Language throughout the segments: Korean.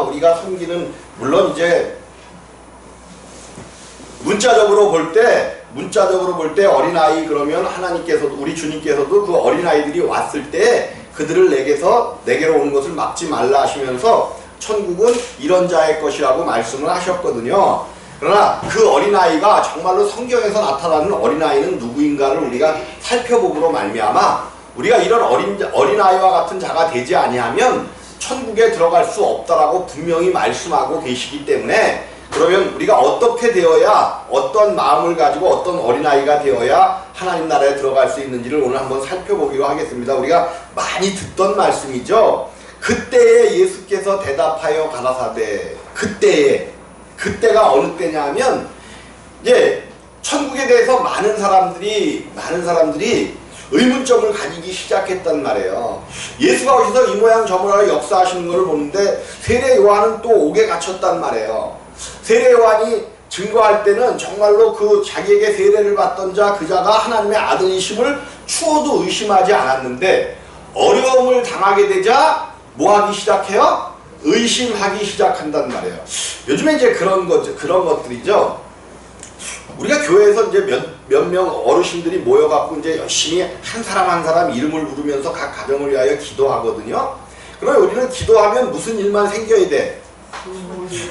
우리가 섬기는, 물론 이제 문자적으로 볼 때 어린아이 그러면 하나님께서도, 우리 주님께서도 그 어린아이들이 왔을 때 그들을 내게로 오는 것을 막지 말라 하시면서 천국은 이런 자의 것이라고 말씀을 하셨거든요. 그러나 그 어린아이가 정말로 성경에서 나타나는 어린아이는 누구인가를 우리가 살펴보므로 말미암아 우리가 이런 어린아이와 같은 자가 되지 아니하면 천국에 들어갈 수 없다라고 분명히 말씀하고 계시기 때문에, 그러면 우리가 어떻게 되어야, 어떤 마음을 가지고 어떤 어린아이가 되어야 하나님 나라에 들어갈 수 있는지를 오늘 한번 살펴보기로 하겠습니다. 우리가 많이 듣던 말씀이죠. 그때에 예수께서 대답하여 가라사대, 그때가 어느 때냐 하면 이제 천국에 대해서 많은 사람들이 의문점을 가지기 시작했단 말이에요. 예수가 오셔서 이 모양 저 모양 역사하시는 것을 보는데 세례 요한은 또 옥에 갇혔단 말이에요. 세례 요한이 증거할 때는 정말로 그 자기에게 세례를 받던 자, 그 자가 하나님의 아들이심을 추호도 의심하지 않았는데, 어려움을 당하게 되자 뭐 하기 시작해요? 의심하기 시작한단 말이에요. 요즘에 이제 그런 것들이죠. 우리가 교회에서 이제 몇 명 어르신들이 모여갖고 이제 열심히 한 사람 이름을 부르면서 각 가정을 위하여 기도하거든요. 그러면 우리는 기도하면 무슨 일만 생겨야 돼?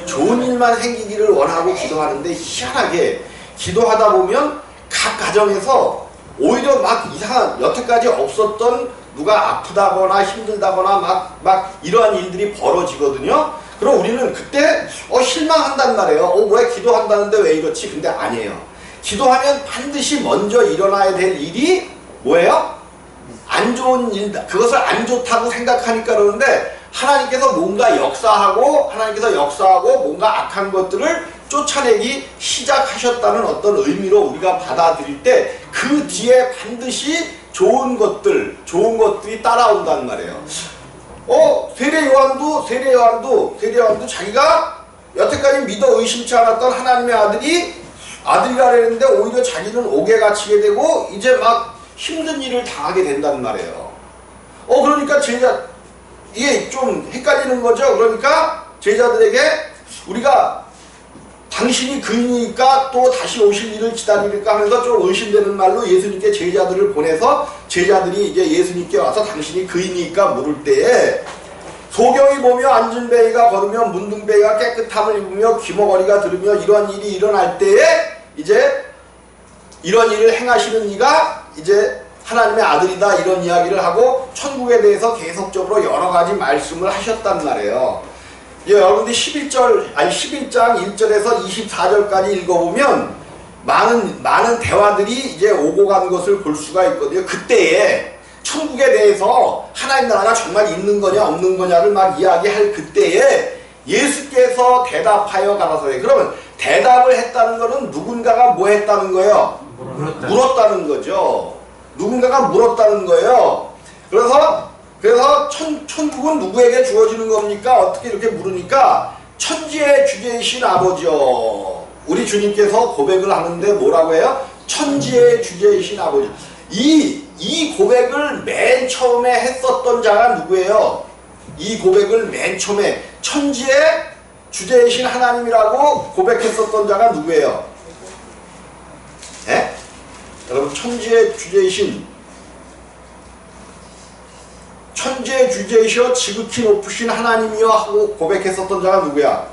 좋은 일만 생기기를 원하고 기도하는데, 희한하게 기도하다 보면 각 가정에서 오히려 막 이상한, 여태까지 없었던, 누가 아프다거나 힘들다거나 막 이러한 일들이 벌어지거든요. 그럼 우리는 그때 실망한단 말이에요. 왜 기도한다는데 왜 이렇지? 근데 아니에요. 기도하면 반드시 먼저 일어나야 될 일이 뭐예요? 안 좋은 일, 그것을 안 좋다고 생각하니까 그러는데, 하나님께서 뭔가 역사하고 뭔가 악한 것들을 쫓아내기 시작하셨다는 어떤 의미로 우리가 받아들일 때 그 뒤에 반드시 좋은 것들이 따라온단 말이에요. 세례 요한도 자기가 여태까지 믿어 의심치 않았던 하나님의 아들이라 그랬는데 오히려 자기는 옥에 갇히게 되고 이제 막 힘든 일을 당하게 된단 말이에요. 그러니까 이게 좀 헷갈리는 거죠. 그러니까 제자들에게 우리가 당신이 그이니까 또 다시 오실 일을 기다리니까 하면서 좀 의심되는 말로 예수님께 제자들을 보내서, 제자들이 이제 예수님께 와서 당신이 그이니까 물을 때에, 소경이 보며 앉은 베이가 걸으며 문둥베이가 깨끗함을 입으며 귀머거리가 들으며 이런 일이 일어날 때에 이제 이런 일을 행하시는 이가 이제 하나님의 아들이다, 이런 이야기를 하고 천국에 대해서 계속적으로 여러 가지 말씀을 하셨단 말이에요. 여러분들이 11장 1절에서 24절까지 읽어보면 많은 대화들이 이제 오고 간 것을 볼 수가 있거든요. 그때에 천국에 대해서 하나님 나라가 정말 있는 거냐 없는 거냐를 막 이야기할 그때에 예수께서 대답하여 가라사대. 그러면 대답을 했다는 것은 누군가가 뭐 했다는 거예요? 물었다는 거죠. 누군가가 물었다는 거예요. 그래서 천국은 누구에게 주어지는 겁니까? 어떻게 이렇게 물으니까 천지의 주제이신 아버지요. 우리 주님께서 고백을 하는데 뭐라고 해요? 천지의 주제이신 아버지. 이 고백을 맨 처음에 했었던 자가 누구예요? 이 고백을 맨 처음에 천지의 주제이신 하나님이라고 고백했었던 자가 누구예요? 예? 여러분, 천지의 주제이시여 지극히 높으신 하나님이여 하고 고백했었던 자가 누구야?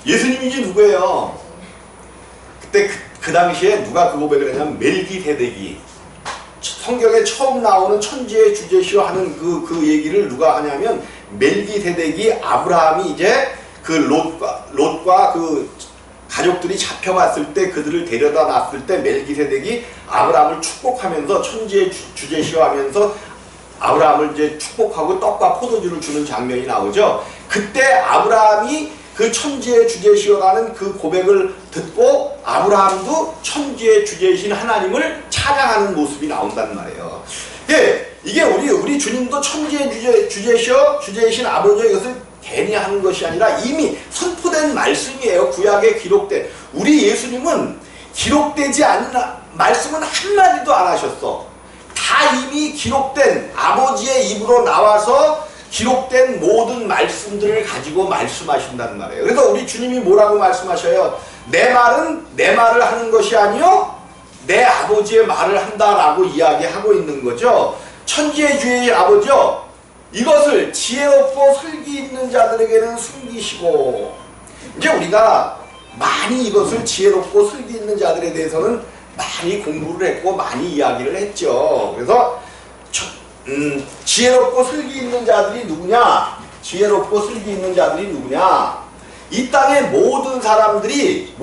예수님이지 누구예요? 그때 그 당시에 누가 그 고백을 했냐면 멜기세덱이, 성경에 처음 나오는 천지의 주제시여 하는 그 얘기를 누가 하냐면 멜기세덱이, 아브라함이 이제 그 롯과 그 가족들이 잡혀갔을 때, 그들을 데려다 놨을 때 멜기세덱이 아브라함을 축복하면서 천지의 주제시여 하면서 아브라함을 이제 축복하고 떡과 포도주를 주는 장면이 나오죠. 그때 아브라함이 그 천지의 주제시여라는 그 고백을 듣고 아브라함도 천지의 주제이신 하나님을 찬양하는 모습이 나온단 말이에요. 이게 우리 주님도 천지의 주제이신 아버지의 이것을 괜히 하는 것이 아니라 이미 선포된 말씀이에요. 구약에 기록된. 우리 예수님은 기록되지 않는 말씀은 한마디도 안 하셨어. 다 다 이미 기록된 아버지의 입으로 나와서 기록된 모든 말씀들을 가지고 말씀하신단 말이에요. 그래서 우리 주님이 뭐라고 말씀하셔요? 내 말은 내 말을 하는 것이 아니요 내 아버지의 말을 한다라고 이야기하고 있는 거죠. 천지의 주의 아버지요, 이것을 지혜롭고 슬기 있는 자들에게는 숨기시고. 이제 우리가 많이 이것을 지혜롭고 슬기 있는 자들에 대해서는 많이 공부를 했고 많이 이야기를 했죠. 그래서 지혜롭고 슬기 있는 자들이 누구냐? 지혜롭고 슬기 있는 자들이 누구냐? 이 땅의 모든 사람들이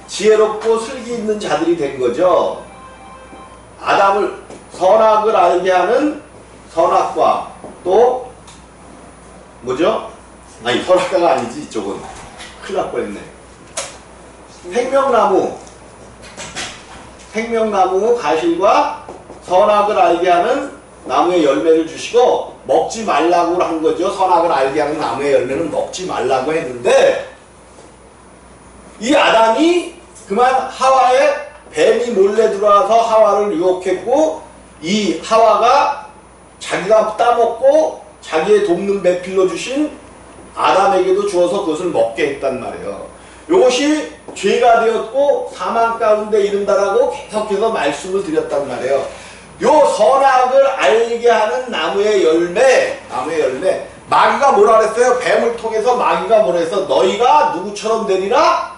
지혜롭고 슬기 있는 자들이 된 거죠. 아담을 선악을 알게 하는 선악과 또 뭐죠? 아니 선악과가 아니지, 이쪽은 큰일 날 뻔했네. 생명나무 가실과 선악을 알게 하는 나무의 열매를 주시고 먹지 말라고 한 거죠. 선악을 알게 하는 나무의 열매는 먹지 말라고 했는데, 이 아담이 그만 하와의 뱀이 몰래 들어와서 하와를 유혹했고, 이 하와가 자기가 따먹고 자기의 돕는 배필로 주신 아담에게도 주어서 그것을 먹게 했단 말이에요. 이것이 죄가 되었고 사망 가운데 이른다라고 계속해서 말씀을 드렸단 말이에요. 요 선악을 알게 하는 나무의 열매, 마귀가 뭐라 그랬어요? 뱀을 통해서 마귀가 뭐라 했어? 너희가 누구처럼 되리라?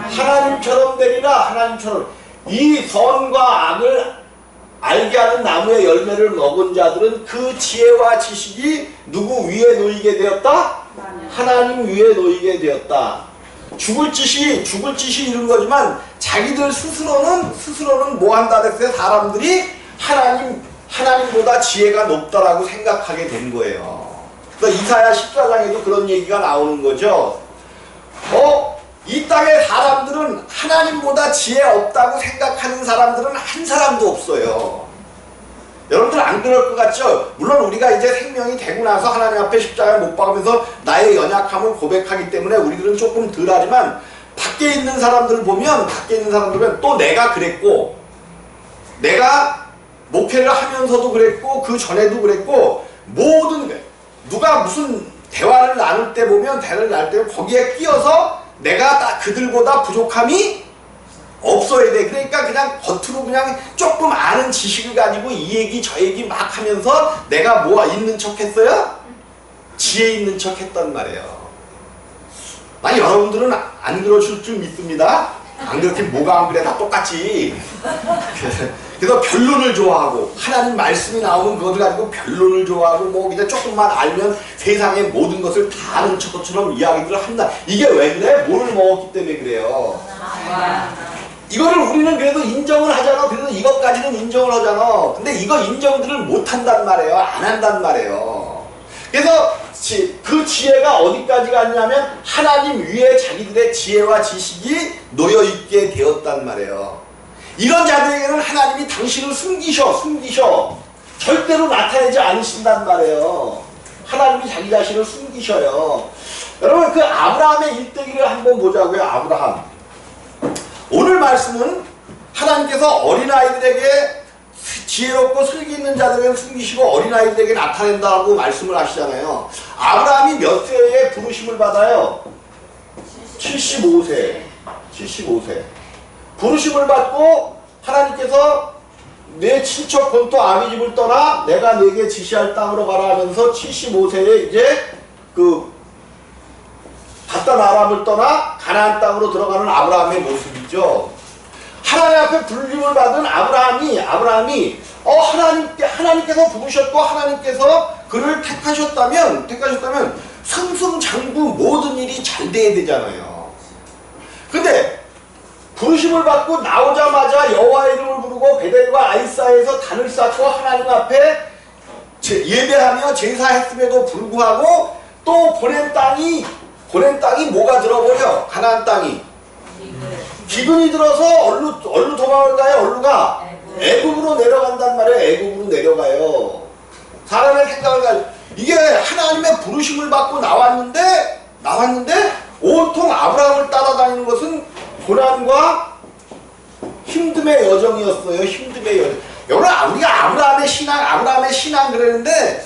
하나님처럼 되리라. 하나님처럼. 이 선과 악을 알게 하는 나무의 열매를 먹은 자들은 그 지혜와 지식이 누구 위에 놓이게 되었다? 하나님 위에 놓이게 되었다. 죽을 짓이 이룬 거지만 자기들 스스로는 뭐 한다 그랬어요? 사람들이 하나님보다 지혜가 높다라고 생각하게 된 거예요. 그러니까 이사야 14장에도 그런 얘기가 나오는 거죠. 이 땅의 사람들은 하나님보다 지혜 없다고 생각하는 사람들은 한 사람도 없어요. 여러분들 안 그럴 것 같죠? 물론 우리가 이제 생명이 되고 나서 하나님 앞에 십자가에 못 박으면서 나의 연약함을 고백하기 때문에 우리들은 조금 덜하지만, 밖에 있는 사람들을 보면 또 내가 그랬고, 내가 목회를 하면서도 그랬고 그 전에도 그랬고, 모든 누가 무슨 대화를 나눌 때 보면 거기에 끼어서 내가 그들보다 부족함이 없어야 돼. 그러니까 그냥 겉으로 그냥 조금 아는 지식을 가지고 이 얘기 저 얘기 막 하면서 내가 뭐 있는 척 했어요? 지혜 있는 척 했단 말이에요. 아니 여러분들은 안 그러실 줄 믿습니다. 안 그렇게 뭐가 안 그래, 다 똑같이. 그래서 변론을 좋아하고, 하나님 말씀이 나오면 그것을 가지고 변론을 좋아하고, 뭐 그냥 조금만 알면 세상의 모든 것을 다 아는 것처럼 이야기들을 한다. 이게 왜 그래? 뭘 먹었기 때문에 그래요. 이거를 우리는 그래도 인정을 하잖아. 그래도 이것까지는 인정을 하잖아. 근데 이거 인정들을 못 한단 말이에요. 안 한단 말이에요. 그래서 그 지혜가 어디까지 갔냐면 하나님 위에 자기들의 지혜와 지식이 놓여있게 되었단 말이에요. 이런 자들에게는 하나님이 당신을 숨기셔. 절대로 나타내지 않으신단 말이에요. 하나님이 자기 자신을 숨기셔요. 여러분, 그 아브라함의 일대기를 한번 보자고요. 아브라함. 오늘 말씀은 하나님께서 어린아이들에게 지혜롭고 슬기 있는 자들에게 숨기시고 어린아이들에게 나타낸다고 말씀을 하시잖아요. 아브라함이 몇 세에 부르심을 받아요? 75세. 부르심을 받고 하나님께서 내 친척 본토 아비 집을 떠나 내가 네게 지시할 땅으로 가라 하면서 75세에 이제 바단 아람을 떠나 가나안 땅으로 들어가는 아브라함의 모습이죠. 하나님 앞에 부르심을 받은 아브라함이 하나님께서 부르셨고 하나님께서 그를 택하셨다면 승승장구 모든 일이 잘 돼야 되잖아요. 근데 부르심을 받고 나오자마자 여호와의 이름을 부르고 베델과 아이사에서 단을 쌓고 하나님 앞에 예배하며 제사했음에도 불구하고 또 보낸 땅이 뭐가 들어버려? 가나안 땅이 기근이 들어서 얼루 도망을 가요. 얼루가 애굽으로 내려간단 말이에요. 애굽으로 내려가요. 사람의 생각을 가지고 이게 하나님의 부르심을 받고 나왔는데 온통 아브라함을 따라다니는 것은 고난과 힘듦의 여정이었어요. 힘듦의 여정. 여러분 우리가 아브라함의 신앙 그러는데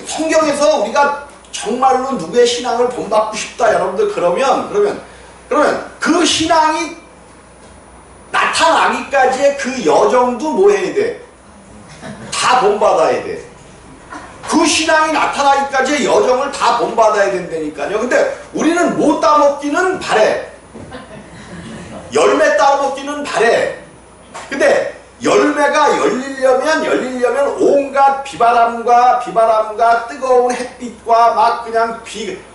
성경에서 우리가 정말로 누구의 신앙을 본받고 싶다 여러분들 그러면 그 신앙이 나타나기까지의 그 여정도 뭐 해야 돼? 다 본받아야 돼. 그 신앙이 나타나기까지의 여정을 다 본받아야 된다니까요. 근데 우리는 못 따먹기는 바래. 열매 따먹기는 바래. 근데 열매가 열리려면 온갖 비바람과 뜨거운 햇빛과 막 그냥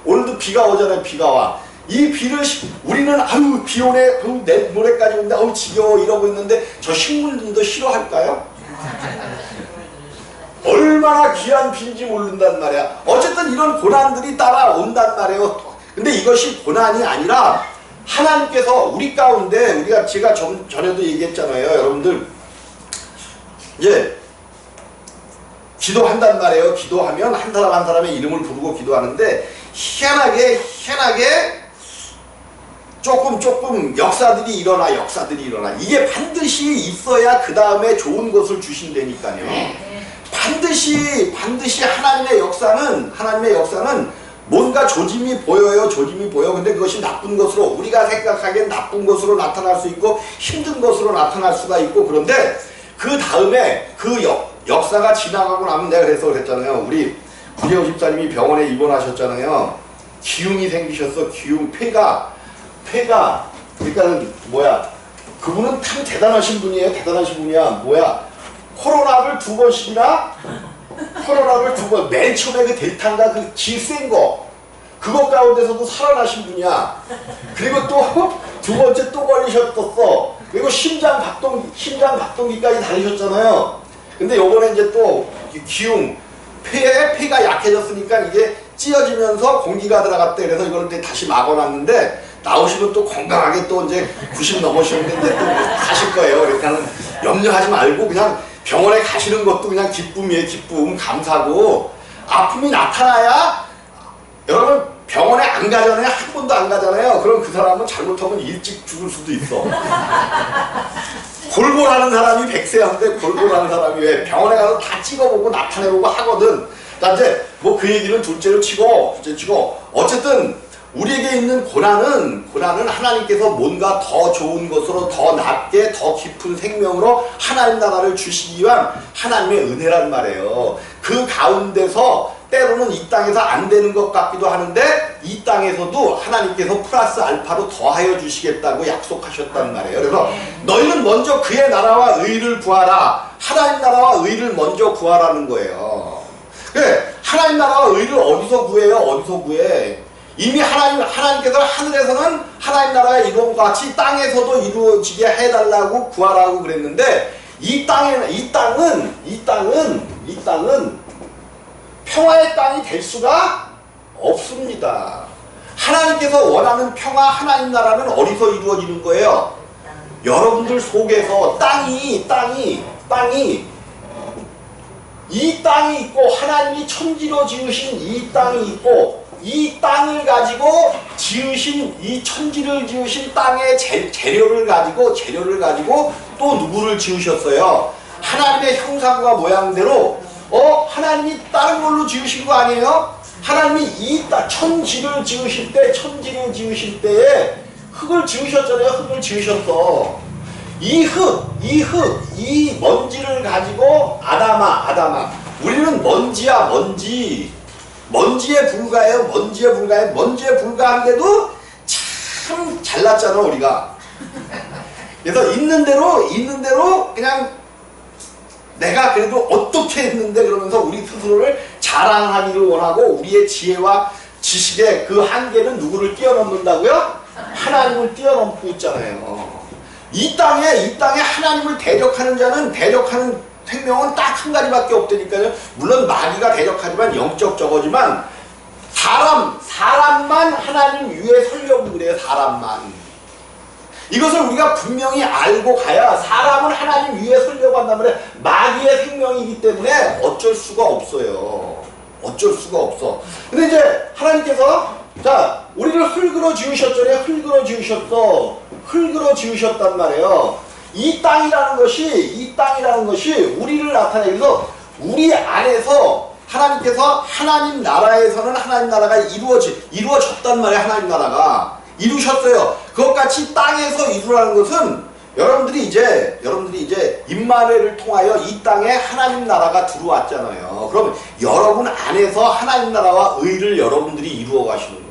오늘도 비가 오잖아요. 비가 와. 이 비를 우리는 아유 비 오네, 내일 모레까지 온다, 아우 지겨워 이러고 있는데 저 식물들도 싫어할까요? 얼마나 귀한 비인지 모른단 말이야. 어쨌든 이런 고난들이 따라온단 말이에요. 근데 이것이 고난이 아니라 하나님께서 우리 가운데 제가 전에도 얘기했잖아요. 여러분들 이제 기도한단 말이에요. 기도하면 한 사람 한 사람의 이름을 부르고 기도하는데 희한하게 조금 역사들이 일어나 이게 반드시 있어야 그 다음에 좋은 것을 주신다니까요. 반드시 하나님의 역사는 뭔가 조짐이 보여요. 근데 그것이 나쁜 것으로 우리가 생각하기엔 나쁜 것으로 나타날 수 있고 힘든 것으로 나타날 수가 있고 그런데 그 다음에 그 역사가 지나가고 나면 내가 그랬잖아요. 우리 구재호 집사님이 병원에 입원하셨잖아요. 기흉이 생기셨어. 폐가 그러니까 그분은 참 대단하신 분이에요. 코로나를 2번씩이나 맨 처음에 그 델타인가 그 질 센 거 그것 가운데서도 살아나신 분이야. 그리고 또 2번째 또 걸리셨었어. 그리고 심장 박동기까지 다니셨잖아요. 근데 요번에 이제 또 기흉 폐가 약해졌으니까 이게 찢어지면서 공기가 들어갔대. 그래서 이걸 다시 막아놨는데 나오시면 또 건강하게 또 이제 90 넘으셨는데 또 가실 거예요. 그러니까 염려하지 말고 그냥 병원에 가시는 것도 그냥 기쁨이에요. 기쁨, 감사고. 아픔이 나타나야 여러분 병원에 안 가잖아요. 한 번도 안 가잖아요. 그럼 그 사람은 잘못하면 일찍 죽을 수도 있어. 골골하는 사람이 100세한데 골골하는 사람이 왜 병원에 가서 다 찍어보고 나타내보고 하거든. 나 이제 뭐 그 얘기는 둘째로 치고 어쨌든 우리에게 있는 고난은 하나님께서 뭔가 더 좋은 것으로 더 낫게 더 깊은 생명으로 하나님 나라를 주시기 위한 하나님의 은혜란 말이에요. 그 가운데서 때로는 이 땅에서 안 되는 것 같기도 하는데 이 땅에서도 하나님께서 플러스 알파로 더하여 주시겠다고 약속하셨단 말이에요. 그래서 너희는 먼저 그의 나라와 의를 구하라. 하나님 나라와 의를 먼저 구하라는 거예요. 그래, 하나님 나라와 의를 어디서 구해요? 어디서 구해? 이미 하나님께서 하늘에서는 하나님 나라의 이루어짐과 같이 땅에서도 이루어지게 해달라고 구하라고 그랬는데 이 땅은 평화의 땅이 될 수가 없습니다. 하나님께서 원하는 평화, 하나님 나라는 어디서 이루어지는 거예요? 여러분들 속에서 땅이 이 땅이 있고 하나님이 천지로 지으신 이 땅이 있고 이 땅을 가지고 지으신 이 천지를 지으신 땅의 재료를 가지고 또 누구를 지으셨어요? 하나님의 형상과 모양대로 하나님이 다른 걸로 지으신 거 아니에요? 하나님이 이 천지를 지으실 때에 흙을 지으셨잖아요. 흙을 지으셨어. 이 먼지를 가지고 아담아 우리는 먼지야. 먼지에 불과해요. 먼지에 불과한데도 참 잘났잖아 우리가. 그래서 있는 대로 그냥 내가 그래도 어떻게 했는데 그러면서 우리 스스로를 자랑하기를 원하고 우리의 지혜와 지식의 그 한계는 누구를 뛰어넘는다고요? 하나님을 뛰어넘고 있잖아요. 이 땅에 하나님을 대적하는 생명은 딱 한 가지밖에 없다니까요. 물론 마귀가 대적하지만 영적 저거지만 사람만 하나님 위에 서려고 그래요. 사람만. 이것을 우리가 분명히 알고 가야 사람은 하나님 위에 서려고 한단 말이에요. 마귀의 생명이기 때문에 어쩔 수가 없어요. 어쩔 수가 없어. 근데 이제 하나님께서 자 우리를 흙으로 지으셨잖아요. 흙으로 지으셨단 말이에요. 이 땅이라는 것이 우리를 나타내기 위해서 우리 안에서 하나님께서 하나님 나라에서는 하나님 나라가 이루어졌단 말이에요. 하나님 나라가 이루셨어요. 그것같이 땅에서 이루라는 것은 여러분들이 이제 임마누엘을 통하여 이 땅에 하나님 나라가 들어왔잖아요. 그러면 여러분 안에서 하나님 나라와 의를 여러분들이 이루어 가시는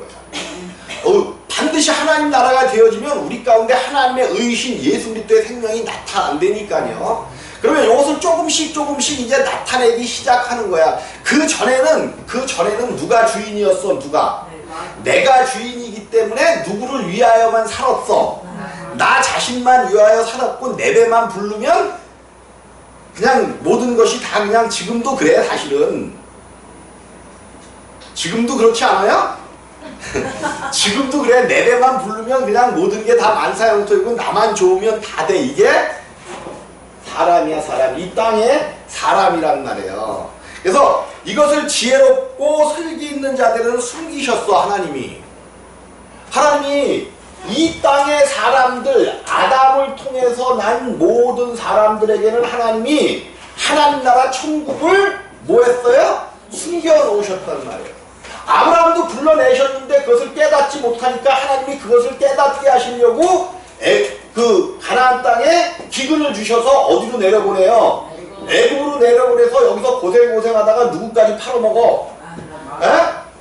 거예요. 반드시 하나님 나라가 되어지면 우리 가운데 하나님의 의이신 예수 그리스도의 생명이 나타난다니까요. 그러면 이것을 조금씩 이제 나타내기 시작하는 거야. 그 전에는 누가 주인이었어? 내가 주인이기 때문에 누구를 위하여만 살았어. 나 자신만 위하여 살았고 내 배만 부르면 그냥 모든 것이 다 그냥 지금도 그래. 사실은 지금도 그렇지 않아요? 지금도 그래. 내 배만 부르면 그냥 모든 게 다 만사형통이고 나만 좋으면 다 돼. 이게 사람이야. 사람. 이 땅에 사람이란 말이에요. 그래서 이것을 지혜롭고 슬기 있는 자들은 숨기셨어. 하나님이 이 땅의 사람들, 아담을 통해서 난 모든 사람들에게는 하나님이 하나님 나라 천국을 뭐 했어요? 숨겨놓으셨단 말이에요. 아브라함도 불러내셨는데 그것을 깨닫지 못하니까 하나님이 그것을 깨닫게 하시려고 그 가나안 땅에 기근을 주셔서 어디로 내려보내요? 애굽으로 내려보내서 여기서 고생하다가 누구까지 팔아먹어?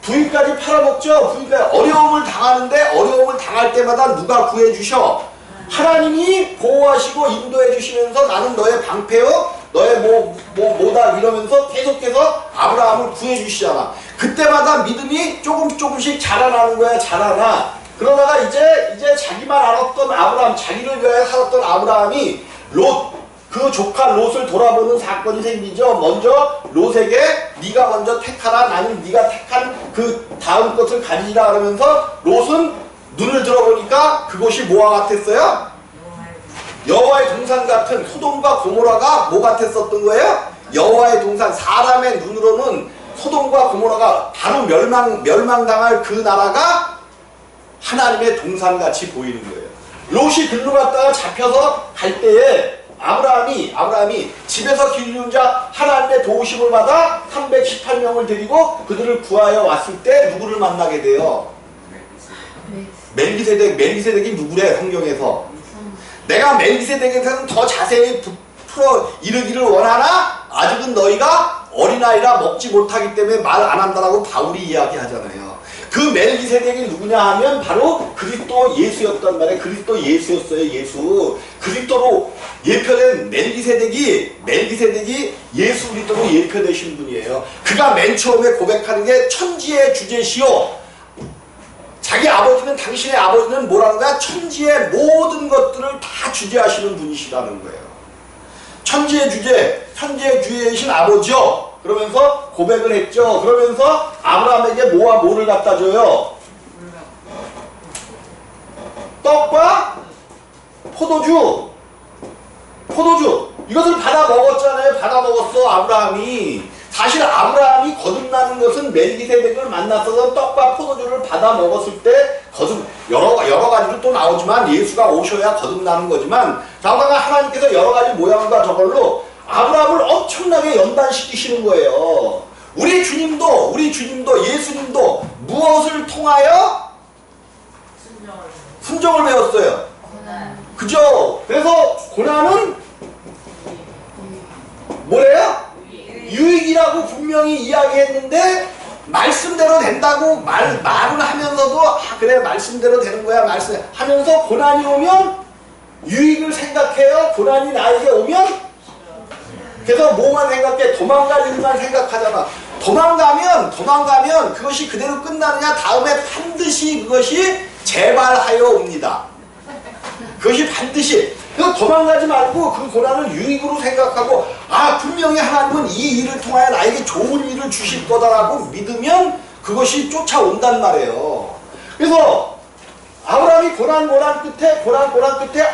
부인까지 팔아먹죠. 부인까지 어려움을 당하는데 어려움을 당할 때마다 누가 구해주셔? 하나님이 보호하시고 인도해 주시면서 나는 너의 방패요, 너의 뭐다 이러면서 계속해서 아브라함을 구해 주시잖아. 그때마다 믿음이 조금씩 자라나는 거야. 자라나. 그러다가 이제 자기만 알았던 아브라함, 자기를 위하여 살았던 아브라함이 그 조카 롯을 돌아보는 사건이 생기죠. 먼저 롯에게 네가 먼저 택하라, 나는 네가 택한 그 다음 것을 가지라 그러면서 롯은 눈을 들어보니까 그것이 뭐와 같았어요? 여호와의 동산 같은 소돔과 고모라가 뭐 같았었던 거예요? 여호와의 동산. 사람의 눈으로는 소돔과 고모라가 바로 멸망당할 그 나라가 하나님의 동산같이 보이는 거예요. 롯이 글로 갔다가 잡혀서 갈 때에 아브라함이 집에서 기르는 자 하나님의 도우심을 받아 318명을 데리고 그들을 구하여 왔을 때 누구를 만나게 돼요? 멜기세덱이 누구래? 성경에서. 내가 멜기세덱에서는 더 자세히 풀어 이르기를 원하나 아직은 너희가 어린아이라 먹지 못하기 때문에 말 안 한다라고 바울이 이야기하잖아요. 그 멜기세덱이 누구냐 하면 바로 그리스도 예수였단 말이에요. 그리스도 예수였어요. 예수. 그리스도로 예표된 멜기세덱이 예수 그리스도로 예표되신 분이에요. 그가 맨 처음에 고백하는 게 천지의 주제시요. 자기 아버지는, 당신의 아버지는 뭐라는 거야? 천지의 모든 것들을 다 주재하시는 분이시라는 거예요. 천지의 주제이신 아버지요. 그러면서 고백을 했죠. 그러면서 아브라함에게 뭐와 뭐를 갖다 줘요? 떡과 포도주. 이것을 받아 먹었잖아요. 받아 먹었어 아브라함이. 사실 아브라함이 거듭나는 것은 멜기세덱을 만났어서 떡과 포도주를 받아 먹었을 때 여러 가지로 또 나오지만 예수가 오셔야 거듭나는 거지만 자다가 하나님께서 여러 가지 모양과 저걸로 아브라함을 엄청나게 연단시키시는 거예요. 우리 주님도 예수님도 무엇을 통하여? 순종을 배웠어요. 그죠? 그래서 고난은 뭐래요? 유익이라고 분명히 이야기했는데 말씀대로 된다고 말을 하면서도 그래 말씀대로 되는 거야 하면서 고난이 오면 유익을 생각해요. 고난이 나에게 오면 그래서 뭐만 생각해? 도망갈 일만 생각하잖아. 도망가면 그것이 그대로 끝나느냐? 다음에 반드시 그것이 재발하여 옵니다. 그것이 반드시. 그래서 도망가지 말고 그 고난을 유익으로 생각하고 분명히 하나님은 이 일을 통하여 나에게 좋은 일을 주실 거다라고 믿으면 그것이 쫓아온단 말이에요. 그래서 아브라함이 고난 끝에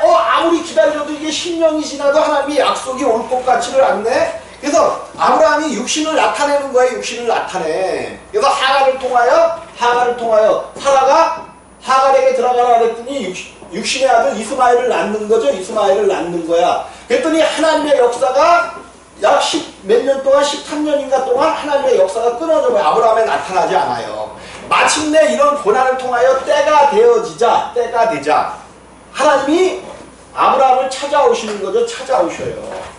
아무리 기다려도 이게 10년이 지나도 하나님이 약속이 올 것 같지를 않네. 그래서 아브라함이 육신을 나타내는 거예요. 육신을 나타내. 그래서 하갈을 통하여 사라가 하갈에게 들어가라 그랬더니 육신의 아들 이스마엘을 낳는 거죠. 이스마엘을 낳는 거야. 그랬더니 하나님의 역사가 약 10 몇 년 동안 13년인가 동안 하나님의 역사가 끊어져 버려요. 아브라함에 나타나지 않아요. 마침내 이런 고난을 통하여 때가 되자 하나님이 아브라함을 찾아오시는 거죠. 찾아오셔요.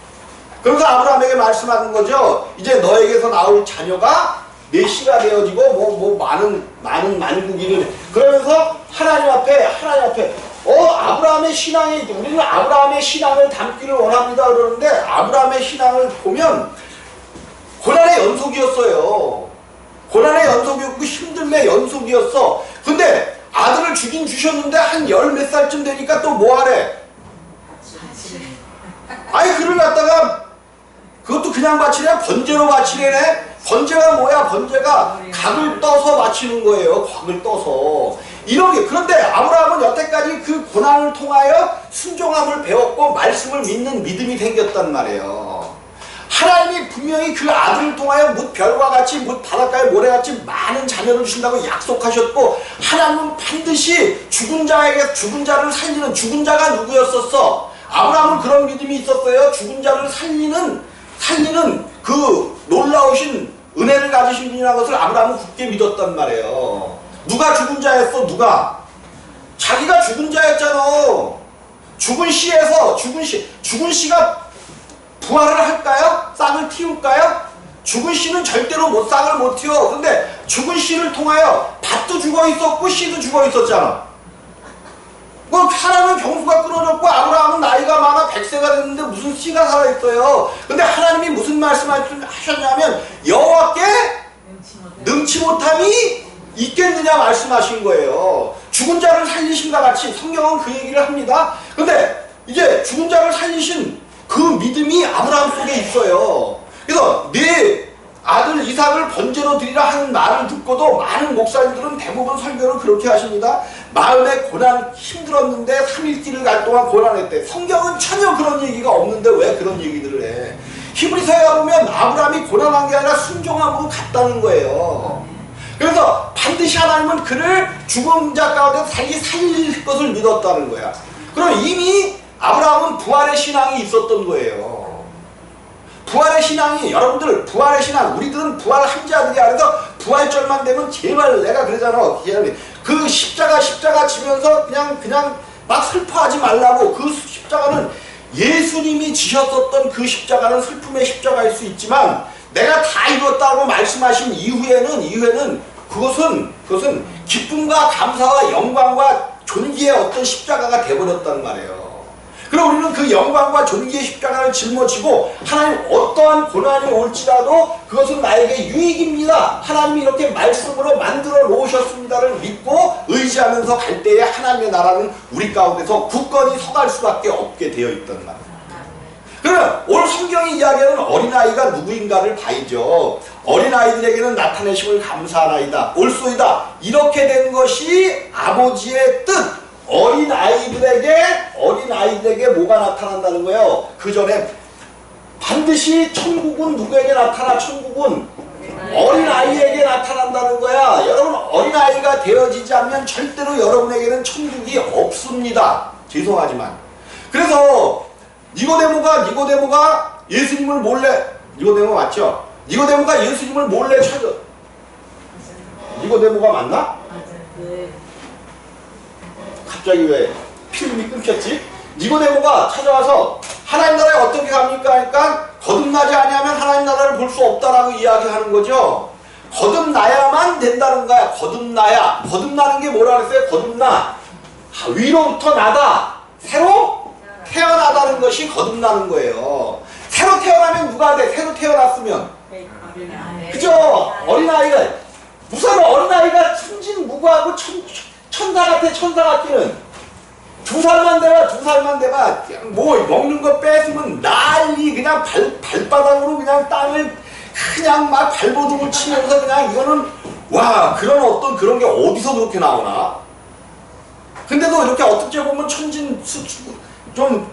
그래서 아브라함에게 말씀하는 거죠. 이제 너에게서 나올 자녀가 내 씨가 되어지고 많은 만국이를 그러면서 하나님 앞에 아브라함의 신앙에 우리는 아브라함의 신앙을 담기를 원합니다 그러는데 아브라함의 신앙을 보면 고난의 연속이었어요. 고난의 연속이었고 힘듦의 연속이었어. 근데 아들을 주긴 주셨는데 한 열 몇 살쯤 되니까 또 뭐 하래? 아니 그를 갖다가 그것도 그냥 바치래? 번제로 바치래네? 번제가 뭐야? 번제가 각을 떠서 바치는 거예요. 각을 떠서. 이렇게. 그런데 아브라함은 여태까지 그 고난을 통하여 순종함을 배웠고 말씀을 믿는 믿음이 생겼단 말이에요. 하나님이 분명히 그 아들을 통하여 뭇 별과 같이 뭇 바닷가의 모래같이 많은 자녀를 주신다고 약속하셨고 하나님은 반드시 죽은 자를 살리는 죽은 자가 누구였었어? 아브라함은 그런 믿음이 있었어요. 죽은 자를 살리는 그 놀라우신 은혜를 가지신 분이라는 것을 아브라함은 굳게 믿었단 말이에요. 누가 죽은 자였어? 누가? 자기가 죽은 자였잖아. 죽은 씨가 부활을 할까요? 싹을 틔울까요? 죽은 씨는 절대로 싹을 못 틔워. 근데 죽은 씨를 통하여 밭도 죽어 있었고 씨도 죽어 있었잖아. 하나님은 경수가 끊어졌고 아브라함은 나이가 많아 100세가 됐는데 무슨 씨가 살아있어요. 근데 하나님이 무슨 말씀하셨냐면 여호와께 능치 못함이 있겠느냐 말씀하신 거예요. 죽은 자를 살리신과 같이 성경은 그 얘기를 합니다. 근데 이제 죽은 자를 살리신 그 믿음이 아브라함 속에 있어요. 그래서 내 아들 이삭을 번제로 드리라 하는 말을 듣고도 많은 목사님들은 대부분 설교를 그렇게 하십니다. 마음에 고난 힘들었는데 3일길을 갈 동안 고난했대. 성경은 전혀 그런 얘기가 없는데 왜 그런 얘기들을 해. 히브리서에 보면 아브라함이 고난한 게 아니라 순종함으로 갔다는 거예요. 그래서 반드시 하나님은 그를 죽은 자 가운데 살릴 것을 믿었다는 거야. 그럼 이미 아브라함은 부활의 신앙이 있었던 거예요. 부활의 신앙이 여러분들 부활의 신앙 우리들은 부활한 자들이 아니라 부활절만 되면 제발 내가 그러잖아. 그 십자가 지면서 그냥 막 슬퍼하지 말라고. 그 십자가는 예수님이 지셨었던 그 십자가는 슬픔의 십자가일 수 있지만 내가 다 이뤘다고 말씀하신 이후에는 그것은 기쁨과 감사와 영광과 존귀의 어떤 십자가가 되어버렸단 말이에요. 그럼 우리는 그 영광과 존귀의 십자가를 짊어지고 하나님 어떠한 고난이 올지라도 그것은 나에게 유익입니다. 하나님이 이렇게 말씀으로 만들어 놓으셨습니다를 믿고 의지하면서 갈 때에 하나님의 나라는 우리 가운데서 굳건히 서갈 수밖에 없게 되어 있단 말이에요. 그러면 오늘 성경이 이야기하는 어린아이가 누구인가를 봐야죠. 어린아이들에게는 나타내심을 감사하나이다. 옳소이다. 이렇게 된 것이 아버지의 뜻. 어린아이들에게 뭐가 나타난다는 거예요? 그 전에 반드시 천국은 누구에게 나타나? 천국은 어린아이에게 나타난다는 거야. 여러분 어린아이가 되어지지 않으면 절대로 여러분에게는 천국이 없습니다. 죄송하지만. 그래서 니고데모가 예수님을 몰래 니고데모 맞죠? 니고데모가 예수님을 몰래 찾아. 니고데모가 맞나? 갑자기 왜 필름이 끊겼지? 니고데모가 찾아와서 하나님 나라에 어떻게 갑니까? 하니까 거듭나지 아니하면 하나님 나라를 볼 수 없다라고 이야기하는 거죠. 거듭나야만 된다는 거야. 거듭나는 게 뭐라 그랬어요? 거듭나. 위로부터 나다. 새로 태어나다는 것이 거듭나는 거예요. 새로 태어나면 누가 돼? 새로 태어났으면. 그죠? 어린아이가 무슨 어린아이가 천진무구하고 천사 같기는 2살만 돼봐 뭐 먹는 거 뺏으면 난리 그냥 발바닥으로 그냥 땅을 그냥 막 발버둥을 치면서 그냥 이거는 와 그런 어떤 그런 게 어디서 그렇게 나오나. 근데도 이렇게 어떻게 보면 좀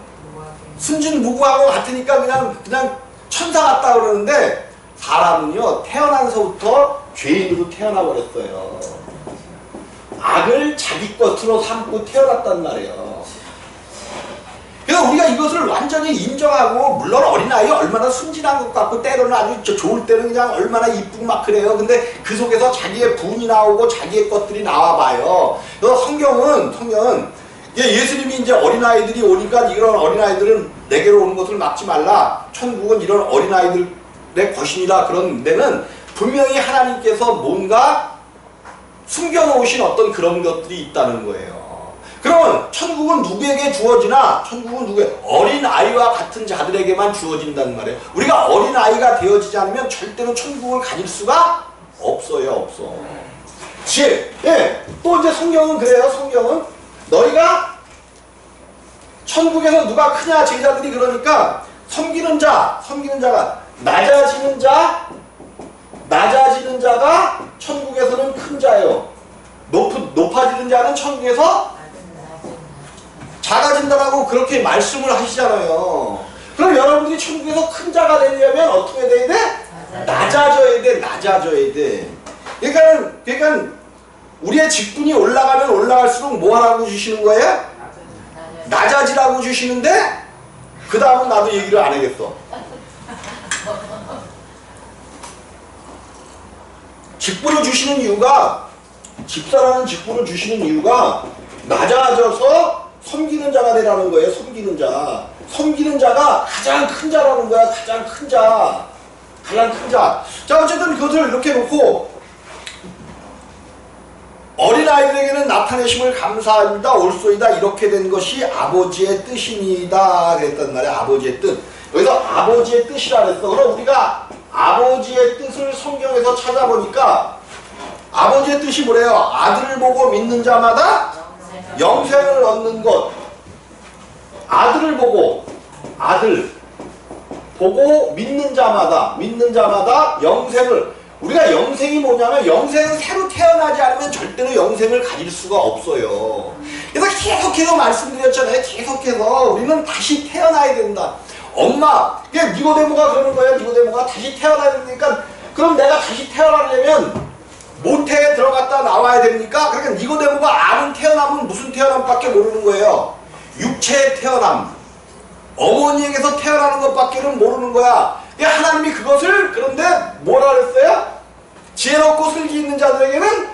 순진무구하고 같으니까 그냥 천사 같다 그러는데 사람은요 태어나서부터 죄인으로 태어나 버렸어요. 악을 자기 것으로 삼고 태어났단 말이에요. 그래서 우리가 이것을 완전히 인정하고, 물론 어린아이 얼마나 순진한 것 같고 때로는 아주 좋을 때는 그냥 얼마나 이쁘고 막 그래요. 근데 그 속에서 자기의 분이 나오고 자기의 것들이 나와봐요. 그래서 성경은 예수님이 이제 어린아이들이 오니까 이런 어린아이들은 내게로 오는 것을 막지 말라. 천국은 이런 어린아이들의 것이니라. 그런 데는 분명히 하나님께서 뭔가 숨겨놓으신 어떤 그런 것들이 있다는 거예요. 그러면 천국은 누구에게 주어지나? 천국은 누구에게? 어린아이와 같은 자들에게만 주어진다는 말이에요. 우리가 어린아이가 되어지지 않으면 절대로 천국을 가질 수가 없어요. 없어. 또 이제 성경은 그래요. 성경은 너희가 천국에서 누가 크냐? 제자들이 그러니까 섬기는 자가 낮아지는 자가 천국에서는 큰 자예요. 높아지는 자는 천국에서 작아진다라고 그렇게 말씀을 하시잖아요. 그럼 여러분들이 천국에서 큰 자가 되려면 어떻게 돼야 돼? 낮아져야 돼. 그러니까 우리의 직분이 올라가면 올라갈수록 뭐 하라고 주시는 거예요? 낮아지라고 주시는데 그 다음은 나도 얘기를 안 하겠어. 직분을 주시는 이유가, 집사라는 직분을 주시는 이유가 낮아져서 섬기는 자가 되라는 거예요. 섬기는 자가 가장 큰 자라는 거야. 가장 큰 자. 자, 어쨌든 그것을 이렇게 놓고 어린아이들에게는 나타내심을 감사합니다. 올소이다. 이렇게 된 것이 아버지의 뜻이니다. 그랬단 말이야. 아버지의 뜻. 여기서 아버지의 뜻이라 그랬어. 그럼 우리가 아버지의 뜻을 성경에서 찾아보니까 아버지의 뜻이 뭐래요? 아들을 보고 믿는 자마다 영생을 얻는 것. 아들 보고 믿는 자마다 영생을. 우리가 영생이 뭐냐면, 영생은 새로 태어나지 않으면 절대로 영생을 가질 수가 없어요. 그래서 계속해서 말씀드렸잖아요. 계속해서 우리는 다시 태어나야 된다. 엄마, 니고데모가 그러는 거예요. 니고데모가 다시 태어나야 되니까, 그럼 내가 다시 태어나려면 모태에 들어갔다 나와야 됩니까? 그러니까 니고데모가 아는 태어남은 무슨 태어남밖에 모르는 거예요. 육체의 태어남. 어머니에게서 태어나는 것밖에는 모르는 거야. 하나님이 그것을, 그런데 뭐라 그랬어요? 지혜롭고 슬기 있는 자들에게는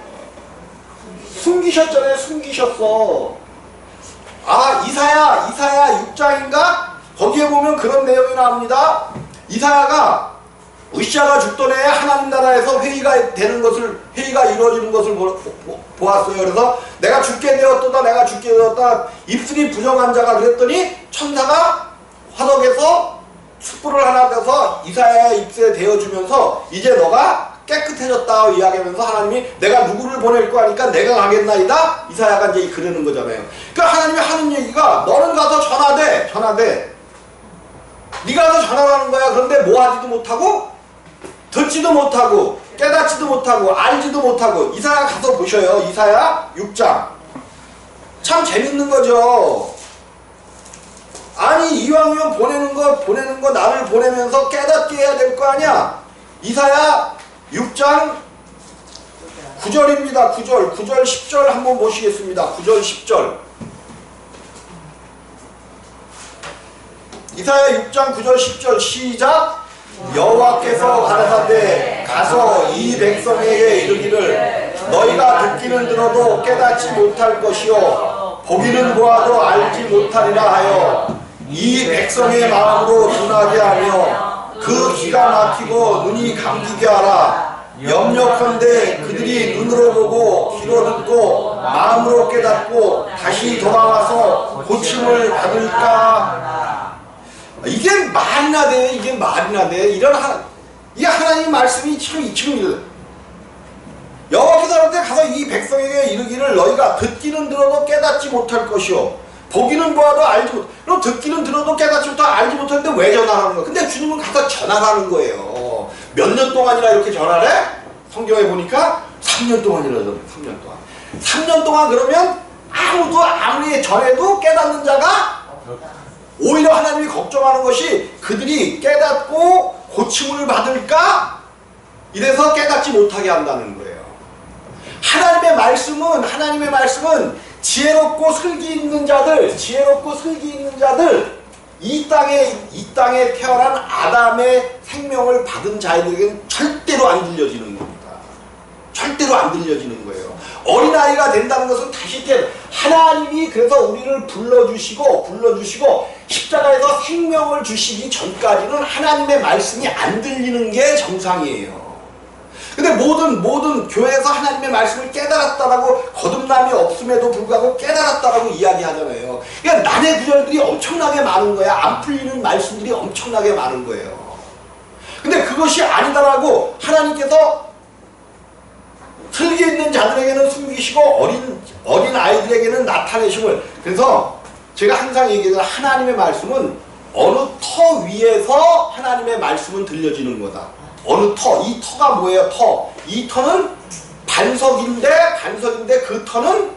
숨기셨잖아요. 숨기셨어. 이사야 6장인가? 거기에 보면 그런 내용이 나옵니다. 이사야가 으시야가 죽던 해에 하나님 나라에서 회의가 이루어지는 것을 보았어요. 그래서 내가 죽게 되었다. 입술이 부정한 자가 그랬더니 천사가 화덕에서 숯불을 하나 떼서 이사야의 입술에 대어주면서 이제 너가 깨끗해졌다 이야기하면서 하나님이 내가 누구를 보낼 거 하니까 내가 가겠나이다. 이사야가 이제 그러는 거잖아요. 그러니까 하나님이 하는 얘기가 너는 가서 전하되 네가 가서 전하라는 거야. 그런데 뭐 하지도 못하고 듣지도 못하고 깨닫지도 못하고 알지도 못하고. 이사야 가서 보셔요. 이사야 6장 참 재밌는 거죠. 아니 이왕이면 보내는 거 나를 보내면서 깨닫게 해야 될 거 아니야. 이사야 6장 9절입니다. 9절 10절 한번 보시겠습니다. 9절 10절 이사야 6장 9절 10절 시작. 여호와께서 가라사대 가서 이 백성에게 이르기를 너희가 듣기는 들어도 깨닫지 못할 것이요 보기는 보아도 알지 못하리라 하여 이 백성의 마음으로 둔하게 하며 그 귀가 막히고 눈이 감기게 하라. 염려컨대 그들이 눈으로 보고 귀로 듣고 마음으로 깨닫고 다시 돌아와서 고침을 받을까. 이게 말이나 돼. 이게 하나님 말씀이 지금 여호와께서 그럴 때 가서 이 백성에게 이르기를 너희가 듣기는 들어도 깨닫지 못할 것이요 보기는 보아도 알지 못. 그럼 듣기는 들어도 깨닫지 못하고 알지 못하는데 왜 전하라는 거야? 근데 주님은 가서 전하라는 거예요. 몇 년 동안이나 이렇게 전하래? 성경에 보니까 3년 동안이라잖아요. 3년 동안 그러면 아무리 전해도 깨닫는 자가 오히려 하나님이 걱정하는 것이 그들이 깨닫고 고침을 받을까? 이래서 깨닫지 못하게 한다는 거예요. 하나님의 말씀은 지혜롭고 슬기 있는 자들, 이 땅에 태어난 아담의 생명을 받은 자에게는 절대로 안 들려지는 겁니다. 절대로 안 들려지는 거예요. 어린아이가 된다는 것은 다시 하나님이 그래서 우리를 불러주시고 십자가에서 생명을 주시기 전까지는 하나님의 말씀이 안 들리는 게 정상이에요. 근데 모든 교회에서 하나님의 말씀을 깨달았다라고 거듭남이 없음에도 불구하고 깨달았다라고 이야기하잖아요. 그러니까 난해 구절들이 엄청나게 많은 거야. 안 풀리는 말씀들이 엄청나게 많은 거예요. 근데 그것이 아니다라고 하나님께서 슬기 있는 자들에게는 숨기시고 어린 아이들에게는 나타내심을. 그래서 제가 항상 얘기하는 하나님의 말씀은 어느 터 위에서 하나님의 말씀은 들려지는 거다. 어느 터, 이 터가 뭐예요? 이 터는 반석인데 그 터는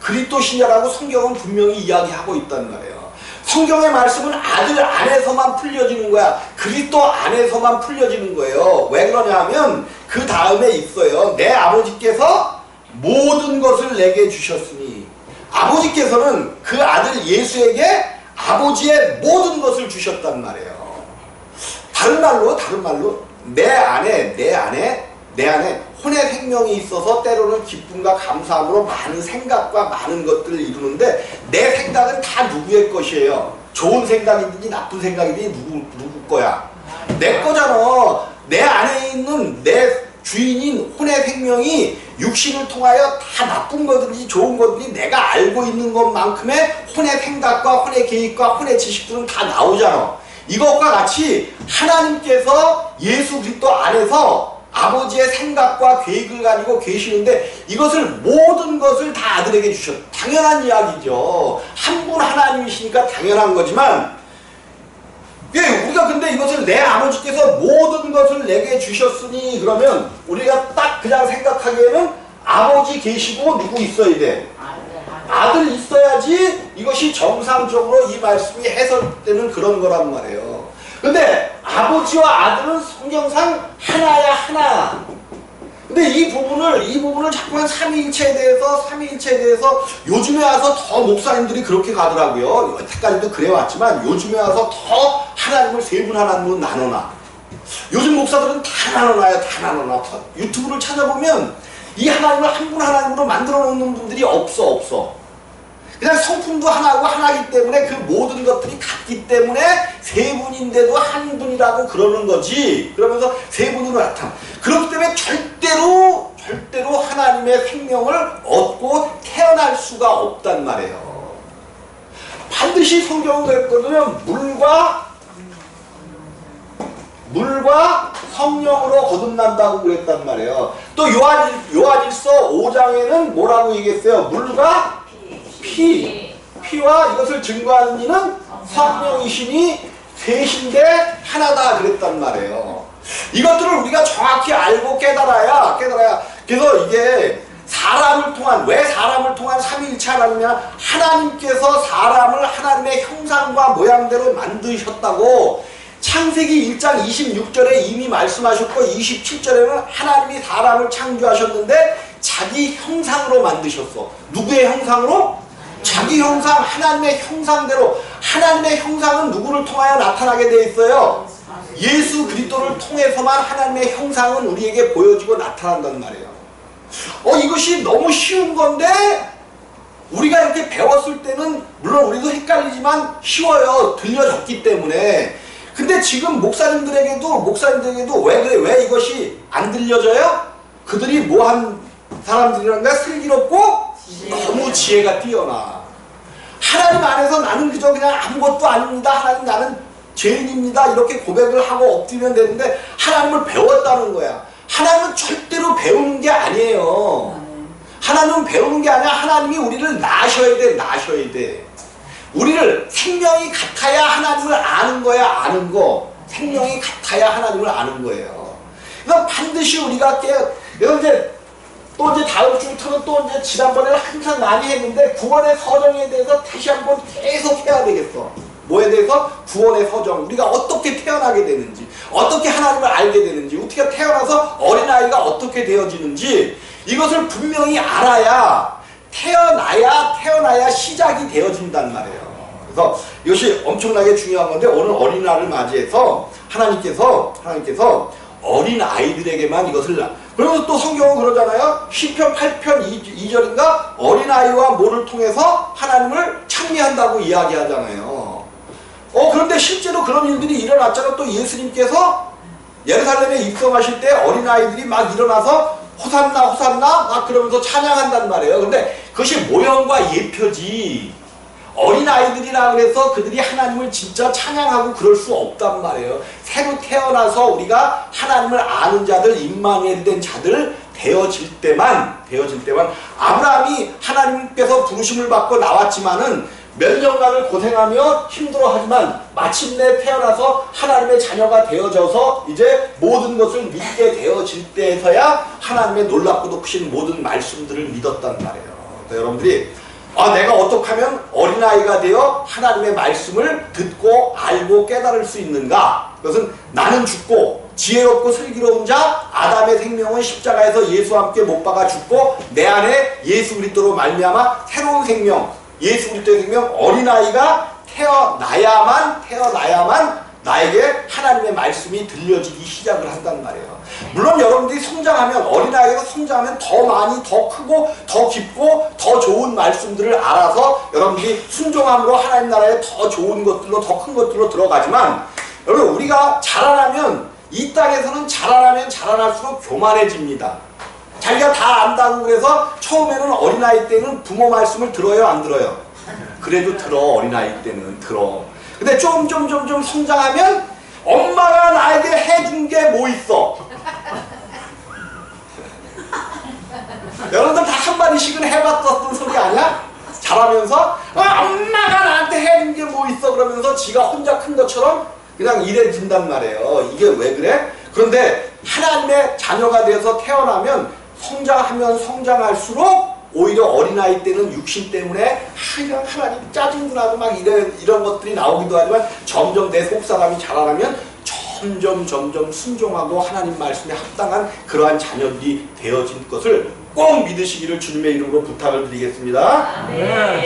그리스도 신자라고 성경은 분명히 이야기하고 있단 말이에요. 성경의 말씀은 아들 안에서만 풀려지는 거야. 그리스도 안에서만 풀려지는 거예요. 왜 그러냐 하면 그 다음에 있어요. 내 아버지께서 모든 것을 내게 주셨으니, 아버지께서는 그 아들 예수에게 아버지의 모든 것을 주셨단 말이에요. 다른 말로 내 안에 혼의 생명이 있어서 때로는 기쁨과 감사함으로 많은 생각과 많은 것들을 이루는데, 내 생각은 다 누구의 것이에요? 좋은 생각이든지 나쁜 생각이든지 누구 거야? 내 거잖아. 내 안에 있는 내 주인인 혼의 생명이 육신을 통하여 다 나쁜 거든지 좋은 거든지 내가 알고 있는 것만큼의 혼의 생각과 혼의 계획과 혼의 지식들은 다 나오잖아. 이것과 같이 하나님께서 예수 그리스도 안에서 아버지의 생각과 계획을 가지고 계시는데, 이것을 모든 것을 다 아들에게 주셨. 당연한 이야기죠. 한 분 하나님이시니까 당연한 거지만, 우리가 근데 이것을 내 아버지께서 모든 것을 내게 주셨으니, 그러면 우리가 딱 그냥 생각하기에는 아버지 계시고 누구 있어야 돼? 아들 있어야지 이것이 정상적으로 이 말씀이 해설되는 그런 거란 말이에요. 근데 아버지와 아들은 성경상 하나야, 하나. 근데 이 부분을 자꾸만 삼위일체에 대해서 요즘에 와서 더 목사님들이 그렇게 가더라고요. 여태까지도 그래왔지만 요즘에 와서 더 하나님을 세 분 하나님으로 나눠놔. 요즘 목사들은 다 나눠놔. 유튜브를 찾아보면 이 하나님을 한 분 하나님으로 만들어 놓는 분들이 없어. 그냥 성품도 하나고 하나이기 때문에 그 모든 것들이 같기 때문에 세 분인데도 한 분이라고 그러는 거지. 그러면서 세 분으로 나타나. 그렇기 때문에 절대로 하나님의 생명을 얻고 태어날 수가 없단 말이에요. 반드시 성경은 그랬거든요. 물과 성령으로 거듭난다고 그랬단 말이에요. 또 요한일서 5장에는 뭐라고 얘기했어요? 물과 피와 이것을 증거하는 이는 성령이시니 셋인데 하나다 그랬단 말이에요. 이것들을 우리가 정확히 알고 깨달아야. 그래서 이게 왜 사람을 통한 삼위일체 하나님이냐? 하나님께서 사람을 하나님의 형상과 모양대로 만드셨다고 창세기 1장 26절에 이미 말씀하셨고, 27절에는 하나님이 사람을 창조하셨는데 자기 형상으로 만드셨어. 누구의 형상으로? 자기 형상, 하나님의 형상대로. 하나님의 형상은 누구를 통하여 나타나게 되어 있어요? 예수 그리스도를 통해서만 하나님의 형상은 우리에게 보여지고 나타난단 말이에요. 이것이 너무 쉬운 건데 우리가 이렇게 배웠을 때는 물론 우리도 헷갈리지만 쉬워요. 들려졌기 때문에. 근데 지금 목사님들에게도 왜 그래? 왜 이것이 안 들려져요? 그들이 뭐한 사람들이란가? 슬기롭고 너무 지혜가 뛰어나. 하나님 안에서 나는 그냥 아무것도 아닙니다. 하나님 나는 죄인입니다. 이렇게 고백을 하고 엎드리면 되는데 하나님을 배웠다는 거야. 하나님은 절대로 배우는 게 아니에요. 하나님은 배우는 게 아니라 하나님이 우리를 낳으셔야 돼. 우리를 생명이 같아야 하나님을 아는 거야. 아는 거. 생명이 같아야 하나님을 아는 거예요. 그래서 반드시 우리가 그래서 이제 다음 주부터는 또 이제 지난번에는 항상 많이 했는데 구원의 서정에 대해서 다시 한번 계속 해야 되겠어. 뭐에 대해서? 구원의 서정. 우리가 어떻게 태어나게 되는지, 어떻게 하나님을 알게 되는지, 어떻게 태어나서 어린아이가 어떻게 되어지는지 이것을 분명히 알아야 태어나야 시작이 되어진단 말이에요. 그래서 이것이 엄청나게 중요한 건데, 오늘 어린아이를 맞이해서 하나님께서 어린아이들에게만 이것을, 그러면서 또 성경은 그러잖아요. 시편 8편 2절인가 어린아이와 모를 통해서 하나님을 찬미한다고 이야기하잖아요. 그런데 실제로 그런 일들이 일어났잖아. 또 예수님께서 예루살렘에 입성하실 때 어린아이들이 막 일어나서 호산나 호산나 막 그러면서 찬양한단 말이에요. 근데 그것이 모형과 예표지, 어린아이들이라 그래서 그들이 하나님을 진짜 찬양하고 그럴 수 없단 말이에요. 새로 태어나서 우리가 하나님을 아는 자들, 임마누엘 된 자들 되어질 때만 아브라함이 하나님께서 부르심을 받고 나왔지만은 몇 년간을 고생하며 힘들어하지만 마침내 태어나서 하나님의 자녀가 되어져서 이제 모든 것을 믿게 되어질 때에서야 하나님의 놀랍고도 크신 모든 말씀들을 믿었단 말이에요. 여러분들이 내가 어떻게 하면 어린아이가 되어 하나님의 말씀을 듣고 알고 깨달을 수 있는가? 그것은 나는 죽고 지혜롭고 슬기로운 자 아담의 생명은 십자가에서 예수와 함께 못 박아 죽고 내 안에 예수 그리스도로 말미암아 새로운 생명, 예수 그리스도의 생명, 어린아이가 태어나야만 나에게 하나님의 말씀이 들려지기 시작을 한단 말이에요. 물론 여러분들이 성장하면, 어린아이가 성장하면 더 많이, 더 크고 더 깊고 더 좋은 말씀들을 알아서 여러분들이 순종함으로 하나님 나라에 더 좋은 것들로, 더 큰 것들로 들어가지만, 여러분 우리가 자라나면, 이 땅에서는 자라날수록 교만해집니다. 자기가 다 안다고 그래서 처음에는 어린아이 때는 부모 말씀을 들어요, 안 들어요? 그래도 들어. 어린아이 때는 들어. 근데 좀 성장하면 엄마가 나에게 해준 게 뭐 있어? 여러분들 다 한마디씩은 해봤었던 소리 아니야? 자라면서 엄마가 나한테 해준 게 뭐 있어? 그러면서 지가 혼자 큰 것처럼 그냥 이래진단 말이에요. 이게 왜 그래? 그런데 하나님의 자녀가 되어서 태어나면 성장할수록 오히려 어린아이 때는 육신 때문에 하나님 짜증나고 막 이런 것들이 나오기도 하지만 점점 내 속사람이 자라나면 점점 순종하고 하나님 말씀에 합당한 그러한 자녀들이 되어진 것을 꼭 믿으시기를 주님의 이름으로 부탁을 드리겠습니다. 네.